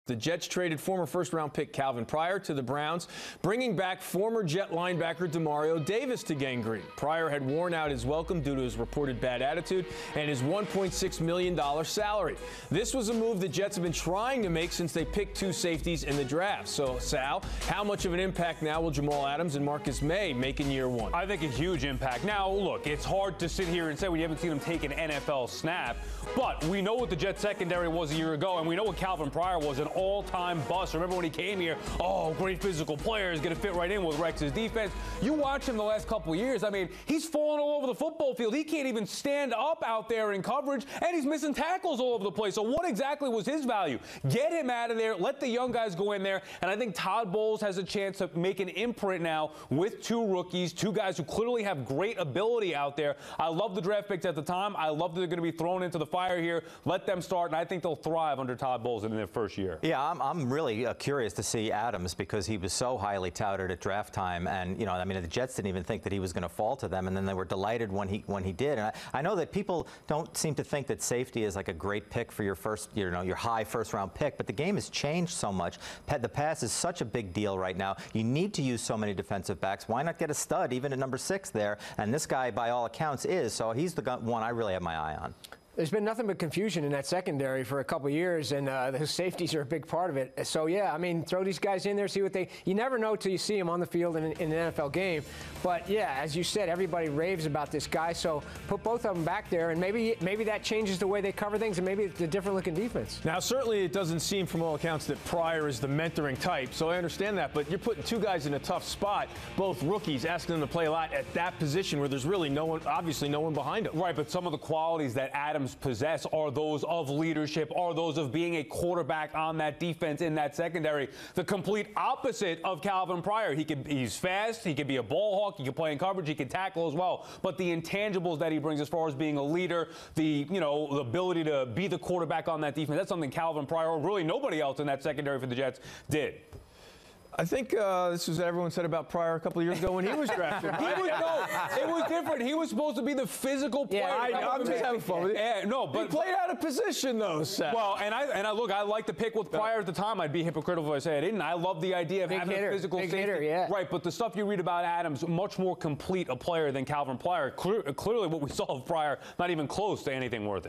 The Jets traded former first-round pick Calvin Pryor to the Browns, bringing back former Jet linebacker Demario Davis to Gang Green. Pryor had worn out his welcome due to his reported bad attitude and his $1.6 million salary. This was a move the Jets have been trying to make since they picked two safeties in the draft. So, Sal, how much of an impact now will Jamal Adams and Marcus May make in year one? I think a huge impact. Now, look, it's hard to sit here and say we haven't seen him take an NFL snap, but we know what the Jets secondary was a year ago, and we know what Calvin Pryor was, an all-time bust. Remember when he came here, oh, great physical player, is going to fit right in with Rex's defense. You watch him the last couple of years, I mean, he's falling all over the football field. He can't even stand up out there in coverage, and he's missing tackles all over the place. So what exactly was his value? Get him out of there, let the young guys go in there, and I think Todd Bowles has a chance to make an imprint now with two rookies, two guys who clearly have great ability out there. I love the draft picks at the time. I love that they're going to be thrown into the fire here. Let them start, and I think they'll thrive under Todd Bowles in their first year. Yeah, I'm really curious to see Adams because he was so highly touted at draft time, and you know, I mean, the Jets didn't even think that he was going to fall to them, and then they were delighted when he did. And I know that people don't seem to think that safety is like a great pick for your first, you know, your high first-round pick, but the game has changed so much. The pass is such a big deal right now. You need to use so many defensive backs. Why not get a stud even at number 6 there? And this guy, by all accounts, is. So he's the one I really have my eye on. There's been nothing but confusion in that secondary for a couple of years, and the safeties are a big part of it. So, yeah, I mean, throw these guys in there, see what they – you never know till you see them on the field in an NFL game. But, yeah, as you said, everybody raves about this guy. So put both of them back there, and maybe that changes the way they cover things, and maybe it's a different-looking defense. Now, certainly it doesn't seem from all accounts that Pryor is the mentoring type, so I understand that. But you're putting two guys in a tough spot, both rookies, asking them to play a lot at that position where there's really no one, obviously no one behind them. Right, but some of the qualities that Adams possess are those of leadership, are those of being a quarterback on that defense in that secondary. The complete opposite of Calvin Pryor. He's fast, he can be a ball hawk, he can play in coverage, he can tackle as well. But the intangibles that he brings as far as being a leader, the ability to be the quarterback on that defense, that's something Calvin Pryor, or really nobody else in that secondary for the Jets, did. I think this is what everyone said about Pryor a couple of years ago when he was drafted. It was different. He was supposed to be the physical player. Yeah, I'm just having fun with it. No, but he played out of position, though, Seth. Well, and I look, I liked the pick with Pryor at the time. I'd be hypocritical if I say I didn't. I love the idea of having a physical safety. Hitter, yeah. Right, but the stuff you read about Adams, much more complete a player than Calvin Pryor. Clearly, what we saw of Pryor, not even close to anything worth it.